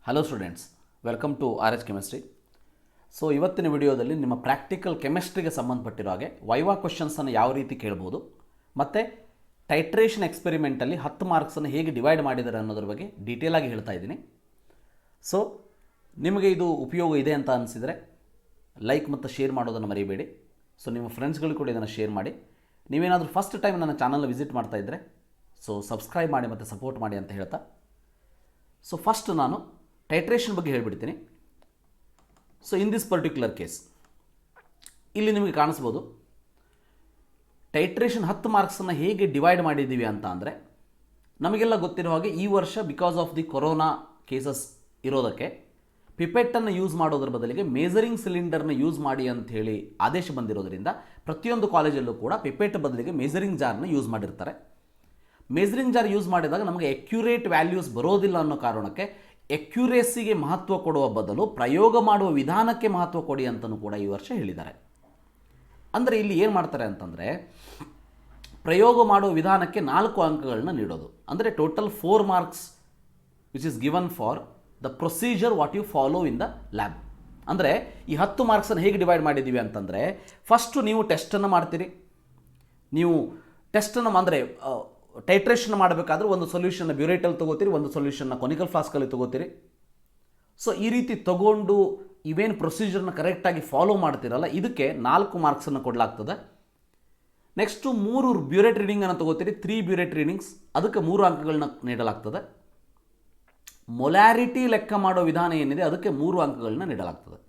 Hello students, welcome to R H chemistry. So ಇವತ್ತಿನ ವಿಡಿಯೋದಲ್ಲಿ ನಿಮ್ಮ ಪ್ರಾಕ್ಟಿಕಲ್ ಕೆಮಿಸ್ಟ್ರಿಗೆ ಸಂಬಂಧಪಟ್ಟಿರೋ ಹಾಗೆ ವೈವಾ ಕ್ವಶನ್ಸನ್ನು ಯಾವ ರೀತಿ ಕೇಳ್ಬೋದು ಮತ್ತು ಟೈಟ್ರೇಷನ್ ಎಕ್ಸ್ಪೆರಿಮೆಂಟಲ್ಲಿ 10 ಮಾರ್ಕ್ಸನ್ನು ಹೇಗೆ ಡಿವೈಡ್ ಮಾಡಿದ್ದಾರೆ ಅನ್ನೋದ್ರ ಬಗ್ಗೆ ಡೀಟೇಲಾಗಿ ಹೇಳ್ತಾ ಇದ್ದೀನಿ. ಸೊ ನಿಮಗೆ ಇದು ಉಪಯೋಗ ಇದೆ ಅಂತ ಅನಿಸಿದರೆ ಲೈಕ್ ಮತ್ತು ಶೇರ್ ಮಾಡೋದನ್ನು ಮರಿಬೇಡಿ. ಸೊ ನಿಮ್ಮ ಫ್ರೆಂಡ್ಸ್ಗಳು ಕೂಡ ಇದನ್ನು ಶೇರ್ ಮಾಡಿ. ನೀವೇನಾದರೂ ಫಸ್ಟ್ ಟೈಮ್ ನನ್ನ ಚಾನಲ್ನ ವಿಸಿಟ್ ಮಾಡ್ತಾಯಿದ್ರೆ ಸೊ ಸಬ್ಸ್ಕ್ರೈಬ್ ಮಾಡಿ ಮತ್ತು ಸಪೋರ್ಟ್ ಮಾಡಿ ಅಂತ ಹೇಳ್ತಾ, ಸೊ ಫಸ್ಟ್ ನಾನು ಟೈಟ್ರೇಷನ್ ಬಗ್ಗೆ ಹೇಳಿಬಿಡ್ತೀನಿ. So in this particular case ಇಲ್ಲಿ ನಿಮಗೆ ಕಾಣಿಸ್ಬೋದು ಟೈಟ್ರೇಷನ್ 10 ಮಾರ್ಕ್ಸನ್ನು ಹೇಗೆ ಡಿವೈಡ್ ಮಾಡಿದ್ದೀವಿ ಅಂತ. ಅಂದರೆ ನಮಗೆಲ್ಲ ಗೊತ್ತಿರೋ ಹಾಗೆ ಈ ವರ್ಷ because of the corona cases ಇರೋದಕ್ಕೆ ಪಿಪೆಟ್ಟನ್ನು ಯೂಸ್ ಮಾಡೋದ್ರ ಬದಲಿಗೆ ಮೇಜರಿಂಗ್ ಸಿಲಿಂಡರ್ನ ಯೂಸ್ ಮಾಡಿ ಅಂಥೇಳಿ ಆದೇಶ ಬಂದಿರೋದ್ರಿಂದ ಪ್ರತಿಯೊಂದು ಕಾಲೇಜಲ್ಲೂ ಕೂಡ ಪಿಪೆಟ್ ಬದಲಿಗೆ ಮೇಜರಿಂಗ್ ಜಾರ್ನ ಯೂಸ್ ಮಾಡಿರ್ತಾರೆ. ಮೇಜರಿಂಗ್ ಜಾರ್ ಯೂಸ್ ಮಾಡಿದಾಗ ನಮಗೆ ಎಕ್ಯುರೇಟ್ ವ್ಯಾಲ್ಯೂಸ್ ಬರೋದಿಲ್ಲ ಅನ್ನೋ ಕಾರಣಕ್ಕೆ ಎಕ್ಯುರೇಸಿಗೆ ಮಹತ್ವ ಕೊಡುವ ಬದಲು ಪ್ರಯೋಗ ಮಾಡುವ ವಿಧಾನಕ್ಕೆ ಮಹತ್ವ ಕೊಡಿ ಅಂತಲೂ ಕೂಡ ಈ ವರ್ಷ ಹೇಳಿದ್ದಾರೆ. ಅಂದರೆ ಇಲ್ಲಿ ಏನು ಮಾಡ್ತಾರೆ ಅಂತಂದರೆ ಪ್ರಯೋಗ ಮಾಡುವ ವಿಧಾನಕ್ಕೆ 4 ಅಂಕಗಳನ್ನ ನೀಡೋದು. ಅಂದರೆ total 4 marks which is given for the procedure what you follow in the lab. ಅಂದರೆ ಈ 10 ಮಾರ್ಕ್ಸನ್ನು ಹೇಗೆ ಡಿವೈಡ್ ಮಾಡಿದ್ದೀವಿ ಅಂತಂದರೆ ಫಸ್ಟು ನೀವು ಟೆಸ್ಟನ್ನು ಮಾಡ್ತೀರಿ. ನೀವು ಟೆಸ್ಟನ್ನು ಅಂದರೆ ಟೈಟ್ರೇಷನ್ ಮಾಡಬೇಕಾದ್ರೆ ಒಂದು ಸೊಲ್ಯೂಷನ್ನ ಬ್ಯೂರೇಟಲ್ಲಿ ತೊಗೋತೀರಿ, ಒಂದು ಸೊಲ್ಯೂಷನ್ನ ಕೊನಿಕಲ್ ಫ್ಲಾಸ್ಕಲ್ಲಿ ತೊಗೋತೀರಿ. ಸೊ ಈ ರೀತಿ ತೊಗೊಂಡು ಇವೇನು ಪ್ರೊಸೀಜರ್ನ ಕರೆಕ್ಟಾಗಿ ಫಾಲೋ ಮಾಡ್ತೀರಲ್ಲ ಇದಕ್ಕೆ 4 ಮಾರ್ಕ್ಸನ್ನು ಕೊಡಲಾಗ್ತದೆ. ನೆಕ್ಸ್ಟು 3 ಬ್ಯೂರೇಟ್ ರೀಡಿಂಗನ್ನು ತೊಗೋತೀರಿ, 3 ಬ್ಯೂರೇಟ್ ರೀಡಿಂಗ್ಸ್, ಅದಕ್ಕೆ 3 ಅಂಕಗಳನ್ನ ನೀಡಲಾಗ್ತದೆ. ಮೊಲ್ಯಾರಿಟಿ ಲೆಕ್ಕ ಮಾಡೋ ವಿಧಾನ ಏನಿದೆ ಅದಕ್ಕೆ 3 ಅಂಕಗಳನ್ನ ನೀಡಲಾಗ್ತದೆ.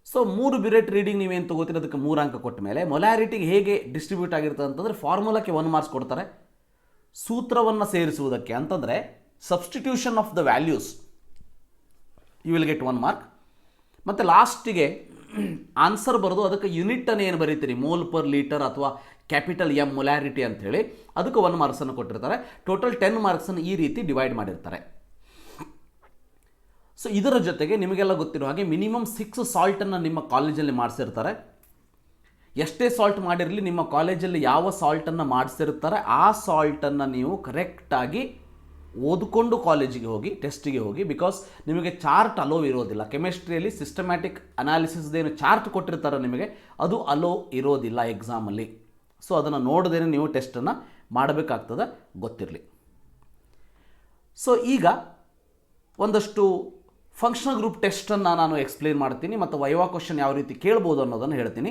ಸೊ 3 ಬ್ಯೂರೇಟ್ ರೀಡಿಂಗ್ ನೀವೇನು ತೊಗೋತೀರಿ ಅದಕ್ಕೆ 3 ಅಂಕ ಕೊಟ್ಟ ಮೇಲೆ ಮೊಲ್ಯಾರಿಟಿಗೆ ಹೇಗೆ ಡಿಸ್ಟ್ರಿಬ್ಯೂಟ್ ಆಗಿರ್ತದೆ ಅಂತಂದರೆ ಫಾರ್ಮುಲಾಕ್ಕೆ 1 ಮಾರ್ಕ್ಸ್ ಕೊಡ್ತಾರೆ. ಸೂತ್ರವನ್ನು ಸೇರಿಸುವುದಕ್ಕೆ ಅಂತಂದರೆ substitution of the values you will get 1 mark. ಮತ್ತು ಲಾಸ್ಟಿಗೆ ಆನ್ಸರ್ ಬರೋದು ಅದಕ್ಕೆ ಯೂನಿಟನ್ನು ಏನು ಬರೀತೀರಿ ಮೋಲ್ ಪರ್ ಲೀಟರ್ ಅಥವಾ ಕ್ಯಾಪಿಟಲ್ ಎಮ್ ಮೊಲ್ಯಾರಿಟಿ ಅಂಥೇಳಿ ಅದಕ್ಕೆ 1 ಮಾರ್ಕ್ಸನ್ನು ಕೊಟ್ಟಿರ್ತಾರೆ. ಟೋಟಲ್ 10 ಮಾರ್ಕ್ಸನ್ನು ಈ ರೀತಿ ಡಿವೈಡ್ ಮಾಡಿರ್ತಾರೆ. ಸೊ ಇದರ ಜೊತೆಗೆ ನಿಮಗೆಲ್ಲ ಗೊತ್ತಿರೋ ಹಾಗೆ ಮಿನಿಮಮ್ 6 ಸಾಲ್ಟನ್ನು ನಿಮ್ಮ ಕಾಲೇಜಲ್ಲಿ ಮಾಡಿಸಿರ್ತಾರೆ. ಎಷ್ಟೇ ಸಾಲ್ಟ್ ಮಾಡಿರಲಿ ನಿಮ್ಮ ಕಾಲೇಜಲ್ಲಿ ಯಾವ ಸಾಲ್ಟನ್ನು ಮಾಡಿಸಿರ್ತಾರೆ ಆ ಸಾಲ್ಟನ್ನು ನೀವು ಕರೆಕ್ಟಾಗಿ ಓದಿಕೊಂಡು ಕಾಲೇಜಿಗೆ ಹೋಗಿ ಟೆಸ್ಟಿಗೆ ಹೋಗಿ. ಬಿಕಾಸ್ ನಿಮಗೆ ಚಾರ್ಟ್ ಅಲೋ ಇರೋದಿಲ್ಲ. ಕೆಮಿಸ್ಟ್ರಿಯಲ್ಲಿ ಸಿಸ್ಟಮ್ಯಾಟಿಕ್ ಅನಾಲಿಸಿಸ್ದೇನು ಚಾರ್ಟ್ ಕೊಟ್ಟಿರ್ತಾರೆ ನಿಮಗೆ ಅದು ಅಲೋ ಇರೋದಿಲ್ಲ ಎಕ್ಸಾಮಲ್ಲಿ. ಸೊ ಅದನ್ನು ನೋಡದೇನೆ ನೀವು ಟೆಸ್ಟನ್ನು ಮಾಡಬೇಕಾಗ್ತದೆ, ಗೊತ್ತಿರಲಿ. ಸೊ ಈಗ ಒಂದಷ್ಟು ಫಂಕ್ಷನಲ್ ಗ್ರೂಪ್ ಟೆಸ್ಟನ್ನು ನಾನು ಎಕ್ಸ್ಪ್ಲೇನ್ ಮಾಡ್ತೀನಿ ಮತ್ತು ವೈವಾ ಕ್ವಶನ್ ಯಾವ ರೀತಿ ಕೇಳ್ಬೋದು ಅನ್ನೋದನ್ನು ಹೇಳ್ತೀನಿ.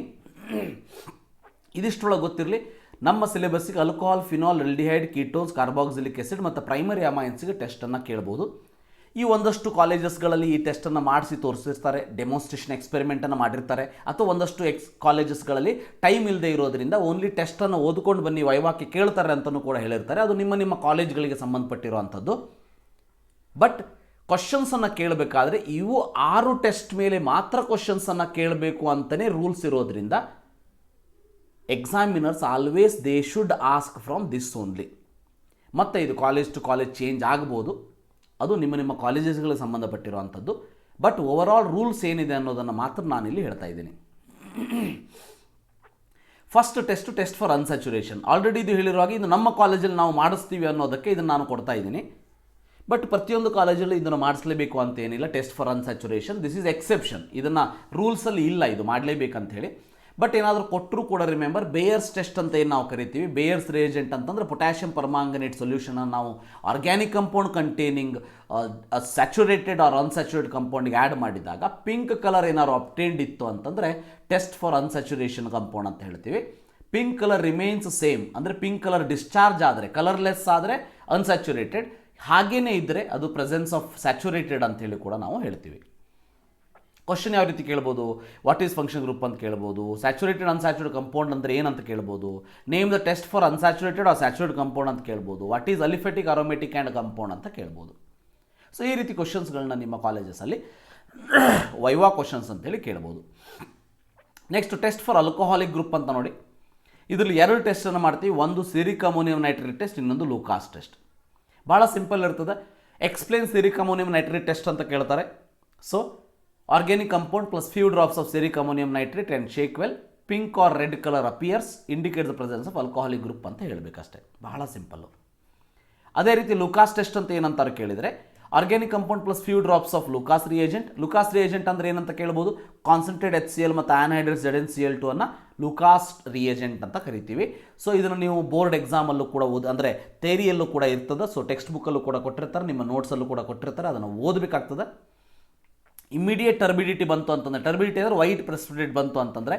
ಇದಿಷ್ಟೊಳಗೆ ಗೊತ್ತಿರಲಿ ನಮ್ಮ ಸಿಲೆಬಸ್ಸಿಗೆ alcohol, phenol, aldehyde, ketones, carboxylic acid ಮತ್ತು ಪ್ರೈಮರಿ ಅಮೈನ್ಸ್ಗೆ ಟೆಸ್ಟನ್ನು ಕೇಳ್ಬೋದು. ಈ ಒಂದಷ್ಟು ಕಾಲೇಜಸ್ಗಳಲ್ಲಿ ಈ ಟೆಸ್ಟನ್ನು ಮಾಡಿಸಿ ತೋರಿಸಿರ್ತಾರೆ, ಡೆಮೋನ್ಸ್ಟ್ರೇಷನ್ ಎಕ್ಸ್ಪೆರಿಮೆಂಟನ್ನು ಮಾಡಿರ್ತಾರೆ. ಅಥವಾ ಒಂದಷ್ಟು ಕಾಲೇಜಸ್ಗಳಲ್ಲಿ ಟೈಮ್ ಇಲ್ಲದೆ ಇರೋದ್ರಿಂದ ಓನ್ಲಿ ಟೆಸ್ಟನ್ನು ಓದ್ಕೊಂಡು ಬನ್ನಿ ವೈವಾಕ್ಕೆ ಕೇಳ್ತಾರೆ ಅಂತಲೂ ಕೂಡ ಹೇಳಿರ್ತಾರೆ. ಅದು ನಿಮ್ಮ ಕಾಲೇಜ್ಗಳಿಗೆ ಸಂಬಂಧಪಟ್ಟಿರುವಂಥದ್ದು. ಬಟ್ ಕ್ವಶನ್ಸನ್ನು ಕೇಳಬೇಕಾದ್ರೆ ಇವು 6 ಟೆಸ್ಟ್ ಮೇಲೆ ಮಾತ್ರ ಕ್ವಶನ್ಸನ್ನು ಕೇಳಬೇಕು ಅಂತಲೇ ರೂಲ್ಸ್ ಇರೋದ್ರಿಂದ examiners always they should ask from this only. ಮತ್ತು ಇದು ಕಾಲೇಜ್ ಟು ಕಾಲೇಜ್ ಚೇಂಜ್ ಆಗ್ಬೋದು, ಅದು ನಿಮ್ಮ ಕಾಲೇಜಸ್ಗಳಿಗೆ ಸಂಬಂಧಪಟ್ಟಿರುವಂಥದ್ದು. ಬಟ್ ಓವರಾಲ್ ರೂಲ್ಸ್ ಏನಿದೆ ಅನ್ನೋದನ್ನು ಮಾತ್ರ ನಾನಿಲ್ಲಿ ಹೇಳ್ತಾ ಇದ್ದೀನಿ. First test for unsaturation. Already ಇದು ಹೇಳಿರುವಾಗ ಇದು ನಮ್ಮ ಕಾಲೇಜಲ್ಲಿ ನಾವು ಮಾಡಿಸ್ತೀವಿ ಅನ್ನೋದಕ್ಕೆ ಇದನ್ನು ನಾನು ಕೊಡ್ತಾ ಇದ್ದೀನಿ. ಬಟ್ ಪ್ರತಿಯೊಂದು ಕಾಲೇಜಲ್ಲೂ ಇದನ್ನು ಮಾಡಿಸಲೇಬೇಕು ಅಂತ ಏನಿಲ್ಲ. Test for unsaturation this is exception. ಇದನ್ನು ರೂಲ್ಸಲ್ಲಿ ಇಲ್ಲ ಇದು ಮಾಡಲೇಬೇಕಂತ ಹೇಳಿ. ಬಟ್ ಏನಾದರೂ ಕೊಟ್ಟರೂ ಕೂಡ ರಿಮೆಂಬರ್ ಬೇಯರ್ಸ್ ಟೆಸ್ಟ್ ಅಂತ ಏನು ನಾವು ಕರಿತೀವಿ. ಬೇಯರ್ಸ್ ರಿಯೇಜೆಂಟ್ ಅಂತಂದರೆ ಪೊಟ್ಯಾಷಿಯಂ ಪರ್ಮಾಂಗನೇಟ್ ಸೊಲ್ಯೂಷನನ್ನು ನಾವು organic compound containing saturated or unsaturated ಕಂಪೌಂಡಿಗೆ ಆ್ಯಡ್ ಮಾಡಿದಾಗ ಪಿಂಕ್ ಕಲರ್ ಏನಾದ್ರು ಅಬ್ಟೇನ್ಡ್ ಇತ್ತು ಅಂತಂದರೆ ಟೆಸ್ಟ್ ಫಾರ್ ಅನ್ಸ್ಯಾಚುರೇಷನ್ ಕಂಪೌಂಡ್ ಅಂತ ಹೇಳ್ತೀವಿ. ಪಿಂಕ್ ಕಲರ್ ರಿಮೇನ್ಸ್ ಸೇಮ್ ಅಂದರೆ ಪಿಂಕ್ ಕಲರ್ ಡಿಸ್ಚಾರ್ಜ್ ಆದರೆ ಕಲರ್ಲೆಸ್ ಆದರೆ ಅನ್ಸ್ಯಾಚುರೇಟೆಡ್, ಹಾಗೇ ಇದ್ದರೆ ಅದು ಪ್ರೆಸೆನ್ಸ್ ಆಫ್ ಸ್ಯಾಚುರೇಟೆಡ್ ಅಂತೇಳಿ ಕೂಡ ನಾವು ಹೇಳ್ತೀವಿ. ಕ್ವಶನ್ ಯಾವ ರೀತಿ ಕೇಳ್ಬೋದು, ವಾಟ್ ಈಸ್ ಫಂಕ್ಷನ್ ಗ್ರೂಪ್ ಅಂತ ಕೇಳ್ಬೋದು, ಸ್ಯಾಚುರೇಟೆಡ್ ಅನ್ಸ್ಯಾಚುರೇಟೆಡ್ ಕಂಪೌಂಡ್ ಅಂದರೆ ಏನಂತ ಕೇಳ್ಬೋದು, name the test for unsaturated or saturated compound ಅಂತ ಕೇಳ್ಬೋದು, what is aliphatic, aromatic and compound ಅಂತ ಕೇಳ್ಬೋದು. ಸೊ ಈ ರೀತಿ ಕ್ವಶನ್ಸ್ಗಳನ್ನ ನಿಮ್ಮ ಕಾಲೇಜಸಲ್ಲಿ ವೈವಾ ಕ್ವಶನ್ಸ್ ಅಂತೇಳಿ ಕೇಳ್ಬೋದು. Next test for alcoholic group ಅಂತ ನೋಡಿ. ಇದರಲ್ಲಿ 2 ಟೆಸ್ಟನ್ನು ಮಾಡ್ತೀವಿ. ಒಂದು ಸಿರಿಕ್ ಅಮೋನಿಯಂ ನೈಟ್ರೇಟ್ ಟೆಸ್ಟ್, ಇನ್ನೊಂದು ಲೂಕಾಸ್ ಟೆಸ್ಟ್. ಭಾಳ ಸಿಂಪಲ್ ಇರ್ತದೆ. Explain ceric ammonium nitrate test ಅಂತ ಕೇಳ್ತಾರೆ. So organic compound plus few drops of ceric ammonium nitrate and shake well, pink or red colour appears indicate the presence of alcoholic group ಅಂತ ಹೇಳಬೇಕಷ್ಟೇ. ಬಹಳ simple. ಅದೇ ರೀತಿ Lucas test ಅಂತ ಏನಂತಾರೆ ಕೇಳಿದರೆ organic compound plus few drops of Lucas reagent. Lucas reagent ಅಂದರೆ ಏನಂತ ಕೇಳ್ಬೋದು, ಕಾನ್ಸಂಟ್ರೇಟ್ HCl ಮತ್ತು ಆನ್ಹೈಡ್ರಸ್ ZnCl2 ಅನ್ನು ಲುಕಾಸ್ ರಿಯೇಜೆಂಟ್ ಅಂತ ಕರಿತೀವಿ. ಸೊ ಇದನ್ನು ನೀವು ಬೋರ್ಡ್ ಎಕ್ಸಾಮಲ್ಲೂ ಕೂಡ ಅಂದರೆ ಥೇರಿಯಲ್ಲೂ ಕೂಡ ಇರ್ತದೆ. ಸೊ ಟೆಕ್ಸ್ಟ್ ಬುಕ್ಕಲ್ಲೂ ಕೂಡ ಕೊಟ್ಟಿರ್ತಾರೆ, ನಿಮ್ಮ ನೋಟ್ಸಲ್ಲೂ ಕೂಡ ಕೊಟ್ಟಿರ್ತಾರೆ, ಅದನ್ನು ಓದಬೇಕಾಗ್ತದೆ. ಇಮಿಡಿಯೇಟ್ ಟರ್ಬಿಡಿಟಿ ಬಂತು ಅಂತಂದರೆ, ಟರ್ಬಿಡಿಟಿ ಅಂದರೆ ವೈಟ್ ಪ್ರೆಸಿಪಿಟೇಟ್ ಬಂತು ಅಂತಂದರೆ,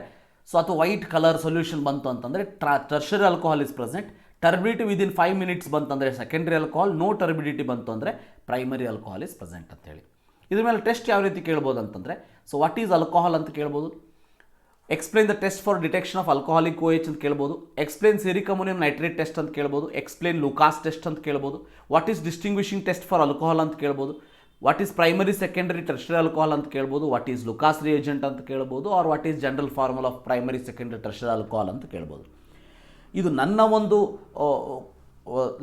ಸೊ ಅಥವಾ ವೈಟ್ ಕಲರ್ ಸೊಲ್ಯೂಷನ್ ಬಂತು ಅಂತಂದರೆ tertiary alcohol is present. Turbidity within 5 minutes ಬಂತಂದರೆ ಸೆಕೆಂಡ್ರಿ ಆಲ್ಕೋಹಾಲ್, ನೋ ಟರ್ಬಿಡಿಟಿ ಬಂತು ಅಂದರೆ ಪ್ರೈಮರಿ ಆಲ್ಕೋಹಾಲ್ ಇಸ್ ಪ್ರೆಸೆಂಟ್ ಅಂತೇಳಿ. ಇದ್ರ ಮೇಲೆ ಟೆಸ್ಟ್ ಯಾವ ರೀತಿ ಕೇಳ್ಬೋದು ಅಂತಂದರೆ, ಸೊ ವಾಟ್ ಈಸ್ ಆಲ್ಕೋಹಾಲ್ ಅಂತ ಕೇಳ್ಬೋದು, explain the test for detection of alcoholic OH ಅಂತ ಕೇಳ್ಬೋದು, explain ceric ammonium nitrate test ಅಂತ ಕೇಳ್ಬೋದು, ಎಕ್ಸ್ಪ್ಲೈನ್ ಲುಕಾಸ್ ಟೆಸ್ಟ್ ಅಂತ ಕೇಳ್ಬೋದು, what is distinguishing test for alcohol ಅಂತ ಕೇಳ್ಬೋದು, what is primary secondary tertiary alcohol ಅಂತ ಕೇಳ್ಬೋದು, ವಾಟ್ ಈಸ್ ಲುಕಾಸ್ ರಿಯೇಜೆಂಟ್ ಅಂತ ಕೇಳ್ಬೋದು, or what is general formula of primary secondary tertiary alcohol ಅಂತ ಕೇಳ್ಬೋದು. ಇದು ನನ್ನ ಒಂದು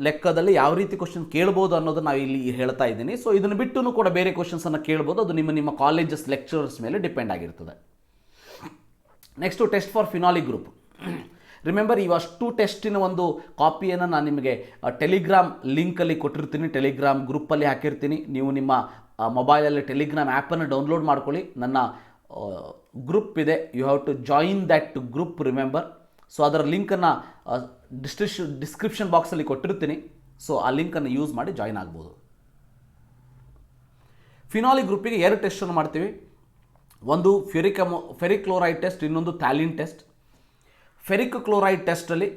ಲೆಕ್ಕದಲ್ಲಿ ಯಾವ ರೀತಿ ಕ್ವಶನ್ ಕೇಳ್ಬೋದು ಅನ್ನೋದು ನಾವು ಇಲ್ಲಿ ಹೇಳ್ತಾ ಇದ್ದೀನಿ. ಸೊ ಇದನ್ನು ಬಿಟ್ಟು ಕೂಡ ಬೇರೆ ಕ್ವಶನ್ಸನ್ನು ಕೇಳ್ಬೋದು, ಅದು ನಿಮ್ಮ ಕಾಲೇಜಸ್ ಲೆಕ್ಚರರ್ಸ್ ಮೇಲೆ ಡಿಪೆಂಡ್ ಆಗಿರ್ತದೆ. Next test for phenolic group. Remember, ಇವಷ್ಟು ಟೆಸ್ಟಿನ ಒಂದು ಕಾಪಿಯನ್ನು ನಾನು ನಿಮಗೆ ಟೆಲಿಗ್ರಾಮ್ ಲಿಂಕಲ್ಲಿ ಕೊಟ್ಟಿರ್ತೀನಿ, ಟೆಲಿಗ್ರಾಮ್ ಗ್ರೂಪಲ್ಲಿ ಹಾಕಿರ್ತೀನಿ. ನೀವು ನಿಮ್ಮ ಮೊಬೈಲಲ್ಲಿ ಟೆಲಿಗ್ರಾಮ್ ಆ್ಯಪನ್ನು ಡೌನ್ಲೋಡ್ ಮಾಡ್ಕೊಳ್ಳಿ. ನನ್ನ ಗ್ರೂಪ್ ಇದೆ, you have to join that group, remember. So ಅದರ ಲಿಂಕನ್ನು ಡಿಸ್ಕ್ರಿಪ್ಷನ್ ಬಾಕ್ಸಲ್ಲಿ ಕೊಟ್ಟಿರ್ತೀನಿ. ಸೊ ಆ ಲಿಂಕನ್ನು ಯೂಸ್ ಮಾಡಿ ಜಾಯಿನ್ ಆಗ್ಬೋದು. ಫಿನಾಲಿಕ್ ಗ್ರೂಪಿಗೆ 2 ಟೆಸ್ಟನ್ನು ಮಾಡ್ತೀವಿ. ಒಂದು ಫೆರಿಕ್ ಕ್ಲೋರೈಡ್ ಟೆಸ್ಟ್, ಇನ್ನೊಂದು ಥ್ಯಾಲಿನ್ ಟೆಸ್ಟ್. ಫೆರಿಕ್ ಕ್ಲೋರೈಡ್ ಟೆಸ್ಟಲ್ಲಿ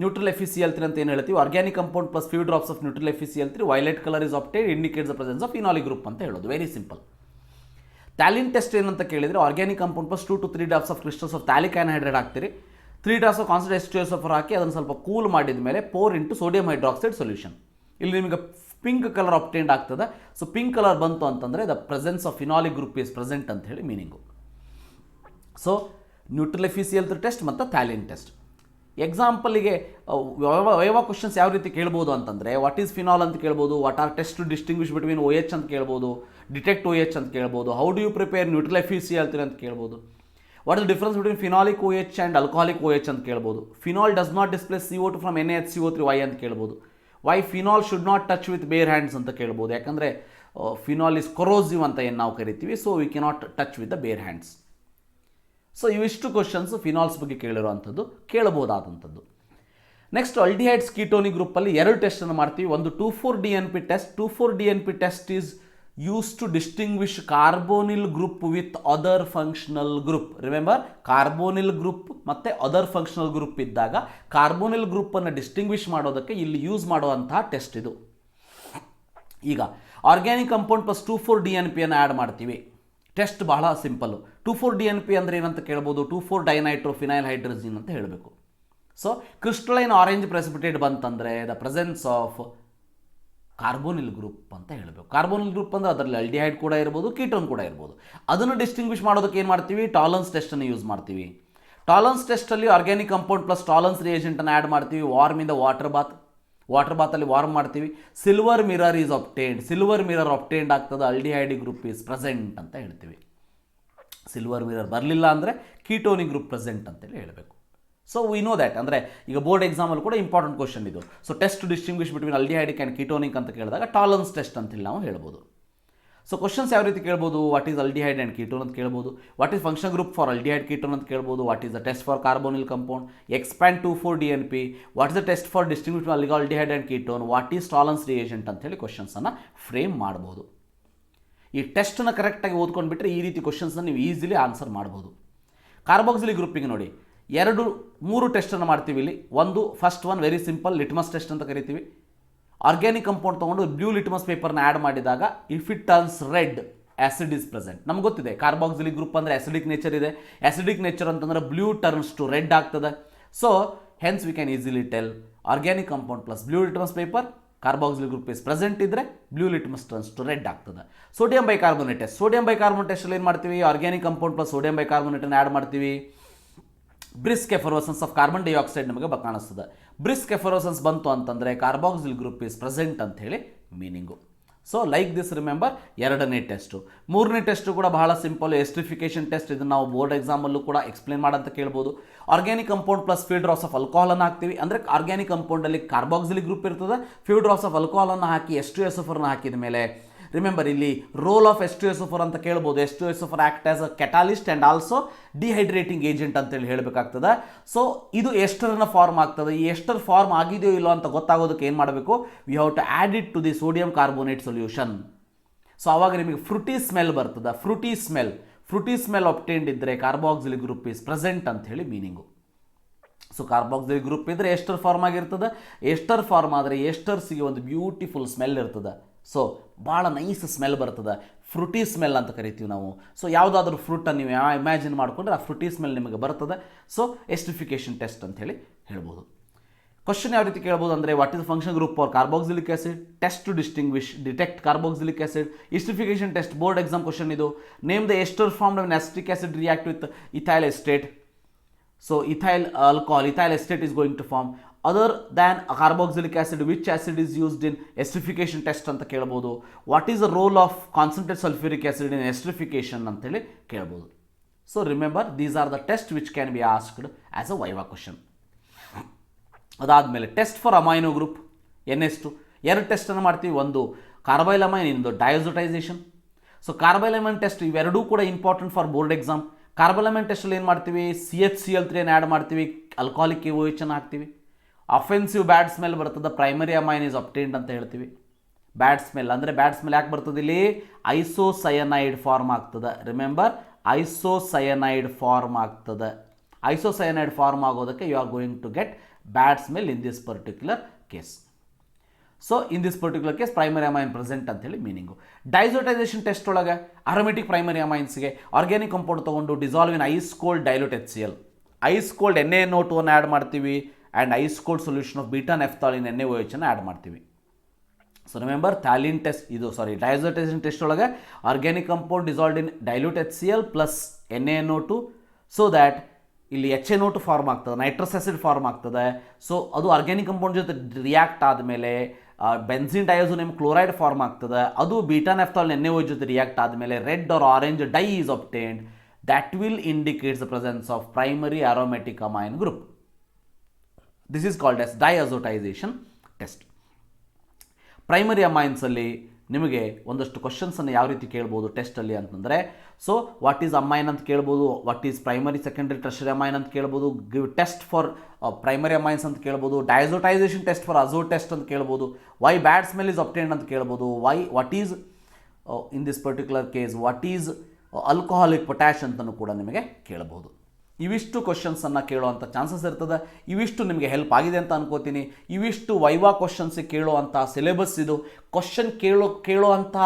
ನ್ಯೂಟ್ರಲ್ FeCl3 ಅಂತ ಏನು ಹೇಳ್ತೀವಿ, organic compound plus few drops of neutral FeCl3, violet colour is obtained, indicates the presence of phenolic group ಅಂತ ಹೇಳೋದು. Very simple. ಥ್ಯಾಲಿನ್ ಟೆಸ್ಟ್ ಏನಂತ ಕೇಳಿದರೆ, organic compound plus 2 to 3 drops of crystals of phthalic anhydride ಹಾಕ್ತೀರಿ. 3 drops of concentrate H2SO4 ಹಾಕಿ ಅದನ್ನು ಸ್ವಲ್ಪ cool ಮಾಡಿದ ಮೇಲೆ pour into sodium hydroxide solution. ಇಲ್ಲಿ ನಿಮಗೆ ಪಿಂಕ್ ಕಲರ್ ಆಬ್ಟೈನ್ಡ್ ಆಗ್ತದೆ. ಸೊ ಪಿಂಕ್ ಕಲರ್ ಬಂತು ಅಂತಂದರೆ the presence of phenolic group is present ಅಂತ ಹೇಳಿ meaning. So neutral FeCl3 test ಮತ್ತು ಥ್ಯಾಲಿನ್ ಟೆಸ್ಟ್. ಎಕ್ಸಾಂಪಲಿಗೆ ವೈವಾ ಕ್ವಶನ್ಸ್ ಯಾವ ರೀತಿ ಕೇಳ್ಬೋದು ಅಂತಂದರೆ, ವಾಟ್ ಈಸ್ ಫಿನಾಲ್ ಅಂತ ಕೇಳ್ಬೋದು, what are test to distinguish between OH ಅಂತ ಕೇಳ್ಬೋದು, ಡಿಟೆಕ್ಟ್ OH ಅಂತ ಕೇಳ್ಬೋದು, how do you prepare neutral FeCl3 ಅಂತ ಕೇಳ್ಬೋದು, what is the difference between phenolic OH and alcoholic OH ಅಂತ ಕೇಳ್ಬೋದು, phenol does not displays CO2 from NaHCO3 why ಅಂತ ಕೇಳ್ಬೋದು, why phenol should not touch with bare hands ಅಂತ ಕೇಳ್ಬೋದು. ಯಾಕಂದರೆ phenol is corrosive ಅಂತ ಏನು ನಾವು ಕರಿತೀವಿ. So we cannot touch with the ಬೇರ್ ಹ್ಯಾಂಡ್ಸ್. ಸೊ ಇವಿಷ್ಟು ಕ್ವಶನ್ಸ್ ಫಿನಾಲ್ಸ್ ಬಗ್ಗೆ ಕೇಳಿರುವಂಥದ್ದು, ಕೇಳಬಹುದಾದಂಥದ್ದು. ನೆಕ್ಸ್ಟ್ ಅಲ್ಡಿಹೈಡ್ಸ್ ಕೀಟೋನಿಕ್ ಗ್ರೂಪಲ್ಲಿ 2 ಟೆಸ್ಟನ್ನು ಮಾಡ್ತೀವಿ. ಒಂದು 2,4-DNP test. 2,4-DNP test is use to distinguish carbonyl group with other functional group. Remember, carbonyl group ಮತ್ತು ಅದರ್ ಫಂಕ್ಷನಲ್ ಗ್ರೂಪ್ ಇದ್ದಾಗ carbonyl ಗ್ರೂಪನ್ನು ಡಿಸ್ಟಿಂಗ್ವಿಷ್ ಮಾಡೋದಕ್ಕೆ ಇಲ್ಲಿ ಯೂಸ್ ಮಾಡುವಂತಹ ಟೆಸ್ಟ್ ಇದು. ಈಗ ಆರ್ಗ್ಯಾನಿಕ್ ಕಂಪೌಂಡ್ ಪ್ಲಸ್ 2,4-DNPಯನ್ನು ಆ್ಯಡ್ ಮಾಡ್ತೀವಿ. ಟೆಸ್ಟ್ ಬಹಳ ಸಿಂಪಲ್ಲು. 2,4-DNP ಅಂದರೆ ಏನಂತ ಕೇಳ್ಬೋದು, 2,4-ಡೈನೈಟ್ರೋಫಿನೈಲ್ ಹೈಡ್ರೋಜಿನ್ ಅಂತ ಹೇಳಬೇಕು. ಸೊ ಕ್ರಿಸ್ಟಲೈನ್ ಆರೆಂಜ್ ಪ್ರೆಸಿಪಿಟೇಟ್ ಬಂತಂದರೆ the presence of carbonyl group ಅಂತ ಹೇಳಬೇಕು. ಕಾರ್ಬೋನಿಲ್ ಗ್ರೂಪ್ ಅಂದರೆ ಅದರಲ್ಲಿ ಅಲ್ಡಿಹೈಡ್ ಕೂಡ ಇರ್ಬೋದು, ಕೀಟೋನ್ ಕೂಡ ಇರ್ಬೋದು. ಅದನ್ನು ಡಿಸ್ಟಿಂಗ್ವಿಷ್ ಮಾಡೋದಕ್ಕೆ ಏನು ಮಾಡ್ತೀವಿ, ಟಾಲನ್ಸ್ ಟೆಸ್ಟನ್ನು ಯೂಸ್ ಮಾಡ್ತೀವಿ. ಟಾಲನ್ಸ್ ಟೆಸ್ಟಲ್ಲಿ ಆರ್ಗ್ಯಾನಿಕ್ ಕಂಪೌಂಡ್ ಪ್ಲಸ್ ಟಾಲನ್ಸ್ ರಿಯೇಜೆಂಟನ್ನು ಆ್ಯಡ್ ಮಾಡ್ತೀವಿ. ವಾರ್ಮಿಂದ ವಾಟರ್ ಬಾತಲ್ಲಿ ವಾರ್ಮ್ ಮಾಡ್ತೀವಿ. Silver mirror is obtained. Silver mirror obtained ಆಗ್ತದೆ, ಅಲ್ಡಿಹೈಡ್ ಗ್ರೂಪ್ ಈಸ್ ಪ್ರೆಸೆಂಟ್ ಅಂತ ಹೇಳ್ತೀವಿ. ಸಿಲ್ವರ್ ಮಿರರ್ ಬರಲಿಲ್ಲ ಅಂದರೆ ಕೀಟೋನಿಕ್ ಗ್ರೂಪ್ ಪ್ರೆಸೆಂಟ್ ಅಂತೇಳಿ ಹೇಳಬೇಕು. So we know that. ಅಂದರೆ ಈಗ ಬೋರ್ಡ್ ಎಕ್ಸಾಮಲ್ಲಿ ಕೂಡ ಇಂಪಾರ್ಟೆಂಟ್ ಕ್ವಶನ್ ಇದು. So test to distinguish between aldehydic and ketonic ಅಂತ ಕೇಳಿದಾಗ ಟಾಲನ್ಸ್ ಟೆಸ್ಟ್ ಅಂತೇಳಿ ನಾವು ಹೇಳ್ಬೋದು. ಸೊ ಕ್ವಶನ್ಸ್ ಯಾವ ರೀತಿ ಕೇಳ್ಬೋದು, what is aldehyde and ketone ಅಂತ ಕೇಳ್ಬೋದು, what is function group for aldehyde ketone ಅಂತ ಕೇಳ್ಬೋದು, what is the test for carbonyl compound, expand 2,4-DNP, what is the test for distinguish aldehyde and ketone, what is Tollens reagent ಅಂತೇಳಿ ಕ್ವಶನ್ಸನ್ನು frame ಮಾಡ್ಬೋದು. ಈ ಟೆಸ್ಟನ್ನು ಕರೆಕ್ಟಾಗಿ ಓದ್ಕೊಂಡು ಬಿಟ್ಟರೆ ಈ ರೀತಿ ಕ್ವಶನ್ಸನ್ನು ನೀವು ಈಸಿಲಿ ಆನ್ಸರ್ ಮಾಡ್ಬೋದು. ಕಾರ್ಬಾಕ್ಸಿಲಿಕ್ ಗ್ರೂಪಿಗೆ ನೋಡಿ 3 ಟೆಸ್ಟನ್ನು ಮಾಡ್ತೀವಿ ಇಲ್ಲಿ. ಒಂದು first one very simple, litmus test ಅಂತ ಕರಿತೀವಿ. ಆರ್ಗ್ಯಾನಿಕ್ ಕಂಪೌಂಡ್ ತೊಗೊಂಡು ಬ್ಲೂ ಲಿಟ್ಮಸ್ ಪೇಪರ್ನ ಆ್ಯಡ್ ಮಾಡಿದಾಗ if it turns red, acid is present. ನಮ್ಗೆ ಗೊತ್ತಿದೆ ಕಾರ್ಬಾಕ್ಸಿಲಿಕ್ ಗ್ರೂಪ್ ಅಂದರೆ ಆ್ಯಸಿಡಿಕ್ ನೇಚರ್ ಇದೆ. ಆ್ಯಸಿಡಿಕ್ ನೇಚರ್ ಅಂತಂದರೆ ಬ್ಲೂ ಟರ್ನ್ಸ್ ಟು ರೆಡ್ ಆಗ್ತದೆ. So hence we can easily tell organic compound plus blue litmus paper, carboxylic group is present ಇದ್ದರೆ blue litmus turns to red ಆಗ್ತದೆ. Sodium bicarbonate test. Sodium bicarbonate ಟೆಸ್ಟಲ್ಲಿ ಏನು ಮಾಡ್ತೀವಿ, organic compound plus sodium ಬೈಕಾರ್ಬೋನೇಟನ್ನು add ಮಾಡ್ತೀವಿ. Brisk effervescence of carbon dioxide ನಮಗೆ ಕಾಣಿಸ್ತದೆ. Brisk ಎಫರೋಸನ್ಸ್ ಬಂತು ಅಂತಂದರೆ ಕಾರ್ಬಾಕ್ಸಿಲ್ ಗ್ರೂಪ್ ಈಸ್ ಪ್ರೆಸೆಂಟ್ ಅಂತ ಹೇಳಿ meaning. So like this remember 2ನೇ ಟೆಸ್ಟು. 3ನೇ ಟೆಸ್ಟು ಕೂಡ ಬಹಳ ಸಿಂಪಲ್, ಎಸ್ಟ್ರಿಫಿಕೇಷನ್ ಟೆಸ್ಟ್. ಇದನ್ನು ನಾವು ಬೋರ್ಡ್ ಎಕ್ಸಾಮಲ್ಲೂ ಕೂಡ ಎಕ್ಸ್ಪ್ಲೇನ್ ಮಾಡಂತ ಕೇಳ್ಬೋದು. Organic compound plus few drops of ಆಲ್ಕೋಹಾಲನ್ನು ಹಾಕ್ತೀವಿ. ಅಂದರೆ ಆರ್ಗ್ಯಾನಿಕ್ ಕಂಪೌಂಡಲ್ಲಿ ಕಾರ್ಬಾಕ್ಸಿಲಿಕ್ ಗ್ರೂಪ್ ಇರ್ತದೆ, ಫ್ಯೂ ಡ್ರಾಪ್ಸ್ ಆಫ್ ಆಲ್ಕೋಹಾಲನ್ನು ಹಾಕಿ H2SO4 ಹಾಕಿದ ಮೇಲೆ ರಿಮೆಂಬರ್ ಇಲ್ಲಿ ರೋಲ್ ಆಫ್ H2SO4 ಅಂತ ಕೇಳ್ಬೋದು. H2SO4 act as a catalyst and also dehydrating agent ಅಂತೇಳಿ ಹೇಳಬೇಕಾಗ್ತದೆ. ಸೊ ಇದು ಎಸ್ಟರನ್ನ ಫಾರ್ಮ್ ಆಗ್ತದೆ. ಈ ಎಸ್ಟರ್ ಫಾರ್ಮ್ ಆಗಿದೆಯೋ ಇಲ್ಲೋ ಅಂತ ಗೊತ್ತಾಗೋದಕ್ಕೆ ಏನು ಮಾಡಬೇಕು, we have to add it to the sodium carbonate solution. So ಆವಾಗ ನಿಮಗೆ ಫ್ರೂಟಿ ಸ್ಮೆಲ್ ಬರ್ತದೆ. ಫ್ರೂಟಿ ಸ್ಮೆಲ್ ಒಬ್ಟೈನ್ಡ್ ಇದ್ದರೆ ಕಾರ್ಬಾಕ್ಸಿಲಿಕ್ ಗ್ರೂಪ್ ಈಸ್ ಪ್ರೆಸೆಂಟ್ ಅಂತ ಹೇಳಿ ಮೀನಿಂಗು. ಸೊ ಕಾರ್ಬಾಕ್ಸಿಲಿಕ್ ಗ್ರೂಪ್ ಇದ್ದರೆ ಎಸ್ಟರ್ ಫಾರ್ಮ್ ಆಗಿರ್ತದೆ. ಎಸ್ಟರ್ ಫಾರ್ಮ್ ಆದರೆ ಎಸ್ಟರ್ಸಿಗೆ ಒಂದು ಬ್ಯೂಟಿಫುಲ್ ಸ್ಮೆಲ್ ಇರ್ತದೆ. ಸೊ ಭಾಳ ನೈಸ್ ಸ್ಮೆಲ್ ಬರ್ತದೆ, ಫ್ರೂಟಿ ಸ್ಮೆಲ್ ಅಂತ ಕರಿತೀವಿ ನಾವು. ಸೊ ಯಾವುದಾದ್ರೂ ಫ್ರೂಟನ್ನು ನೀವು ಇಮ್ಯಾಜಿನ್ ಮಾಡಿಕೊಂಡ್ರೆ ಆ ಫ್ರೂಟಿ ಸ್ಮೆಲ್ ನಿಮಗೆ ಬರ್ತದೆ. ಸೊ ಎಸ್ಟಿಫಿಕೇಷನ್ ಟೆಸ್ಟ್ ಅಂತ ಹೇಳಿ ಹೇಳ್ಬೋದು. ಕ್ವಶನ್ ಯಾವ ರೀತಿ ಕೇಳ್ಬೋದು ಅಂದರೆ, what is function group for carboxylic acid, test to detect carboxylic acid, esterification test, board exam question ಇದು. Name the ester formed when acetic acid react with ethyl acetate. So ethyl acetate is going to form. Other than carboxylic acid, which acid is used in esterification test ಅಂತ ಕೇಳ್ಬೋದು. What is the role of concentrate sulphuric acid in esterification ಅಂತೇಳಿ ಕೇಳ್ಬೋದು. So remember, these are the test which can be asked as a viva question. ಅದಾದಮೇಲೆ test for amino group NH2. ಎರಡು ಟೆಸ್ಟನ್ನು ಮಾಡ್ತೀವಿ, ಒಂದು ಕಾರ್ಬೈಲಮೈನ್, ಇನ್ನೊಂದು ಡಯೋಸೋಟೈಸೇಷನ್. So ಕಾರ್ಬೈಲಮೈನ್ test ಇವೆರಡೂ ಕೂಡ important for board exam. ಕಾರ್ಬೈಲಮೈನ್ ಟೆಸ್ಟಲ್ಲಿ ಏನು ಮಾಡ್ತೀವಿ, CHCl3 ಆ್ಯಡ್ ಮಾಡ್ತೀವಿ, ಆಲ್ಕೋಹಾಲಿಕ್ KOH ಹಾಕ್ತೀವಿ. ಅಫೆನ್ಸಿವ್ ಬ್ಯಾಡ್ ಸ್ಮೆಲ್ ಬರ್ತದೆ, ಪ್ರೈಮರಿ ಅಮೈನ್ ಈಸ್ ಅಬ್ಟೈನ್ಡ್ ಅಂತ ಹೇಳ್ತೀವಿ. ಬ್ಯಾಡ್ ಸ್ಮೆಲ್ ಅಂದರೆ ಬ್ಯಾಡ್ ಸ್ಮೆಲ್ ಯಾಕೆ ಬರ್ತದೆ, ಇಲ್ಲಿ ಐಸೋಸಯನೈಡ್ ಫಾರ್ಮ್ ಆಗ್ತದೆ. ರಿಮೆಂಬರ್, ಐಸೋಸಯನೈಡ್ ಫಾರ್ಮ್ ಆಗ್ತದೆ. ಐಸೋಸಯನೈಡ್ ಫಾರ್ಮ್ ಆಗೋದಕ್ಕೆ you are going to get bad smell in this particular case. So in this particular case primary amine present ಅಂತೇಳಿ ಮೀನಿಂಗು. ಡೈಸೋಟೈಸೇಷನ್ ಟೆಸ್ಟ್ ಒಳಗೆ aromatic primary ಅಮೈನ್ಸ್ಗೆ organic compound ತೊಗೊಂಡು dissolve in ice cold dilute HCl, ice cold NaNO2 add ಮಾಡ್ತೀವಿ, and ice cold solution of beta naphthalene NaOH add ಮಾಡ್ತೀವಿ. So remember, phthalein test ಡೈಸೋಟೈಸೇಷನ್ test ಒಳಗೆ organic compound dissolved in dilute HCl plus NaNO2, so that ಇಲ್ಲಿ HNO2 form ಆಗ್ತದೆ, nitrous acid form ಆಗ್ತದೆ. So ಅದು organic compound ಜೊತೆ react ಆದಮೇಲೆ benzene diazonium chloride form ಆಗ್ತದೆ. ಅದು ಬೀಟಾ ನೆಫ್ತಾಲಿನ್ NaOH ಜೊತೆ ರಿಯಾಕ್ಟ್ ಆದಮೇಲೆ red or orange dye is obtained. That will indicates the presence of primary aromatic amine group. This is called as diazotisation test. Primary ಅಮೈನ್ಸಲ್ಲಿ ನಿಮಗೆ ಒಂದಷ್ಟು ಕ್ವಶನ್ಸನ್ನು ಯಾವ ರೀತಿ ಕೇಳ್ಬೋದು ಟೆಸ್ಟಲ್ಲಿ ಅಂತಂದರೆ, ಸೊ ವಾಟ್ ಈಸ್ ಅಮೈನ್ ಅಂತ ಕೇಳ್ಬೋದು, what is primary secondary tertiary amine ಅಂತ ಕೇಳ್ಬೋದು, give test for primary amines ಅಂತ ಕೇಳ್ಬೋದು, diazotisation test for azo test ಅಂತ ಕೇಳ್ಬೋದು, why bad smell is obtained ಅಂತ ಕೇಳ್ಬೋದು, what is in this particular case what is alcoholic potash ಅಂತಲೂ ಕೂಡ ನಿಮಗೆ ಕೇಳಬಹುದು. ಇವಿಷ್ಟು ಕ್ವಶನ್ಸನ್ನು ಕೇಳುವಂಥ ಚಾನ್ಸಸ್ ಇರ್ತದೆ. ಇವಿಷ್ಟು ನಿಮಗೆ ಹೆಲ್ಪ್ ಆಗಿದೆ ಅಂತ ಅನ್ಕೋತೀನಿ. ಇವಿಷ್ಟು ವೈವಾ ಕ್ವಶನ್ಸಿಗೆ ಕೇಳುವಂಥ ಸಿಲೆಬಸ್ ಇದು. ಕೇಳುವಂಥ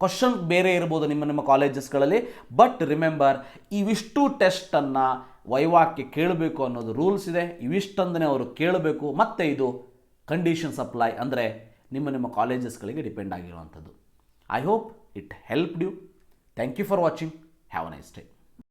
ಕ್ವಶನ್ ಬೇರೆ ಇರ್ಬೋದು ನಿಮ್ಮ ಕಾಲೇಜಸ್ಗಳಲ್ಲಿ, ಬಟ್ ರಿಮೆಂಬರ್, ಇವಿಷ್ಟು ಟೆಸ್ಟನ್ನು ವೈವಾಕ್ಕೆ ಕೇಳಬೇಕು ಅನ್ನೋದು ರೂಲ್ಸ್ ಇದೆ. ಇವಿಷ್ಟಂದನೇ ಅವರು ಕೇಳಬೇಕು. ಮತ್ತು ಇದು ಕಂಡೀಷನ್ಸ್ ಅಪ್ಲೈ ಅಂದರೆ ನಿಮ್ಮ ಕಾಲೇಜಸ್ಗಳಿಗೆ ಡಿಪೆಂಡ್ ಆಗಿರುವಂಥದ್ದು. I hope it helped you. Thank you for watching. Have a nice day.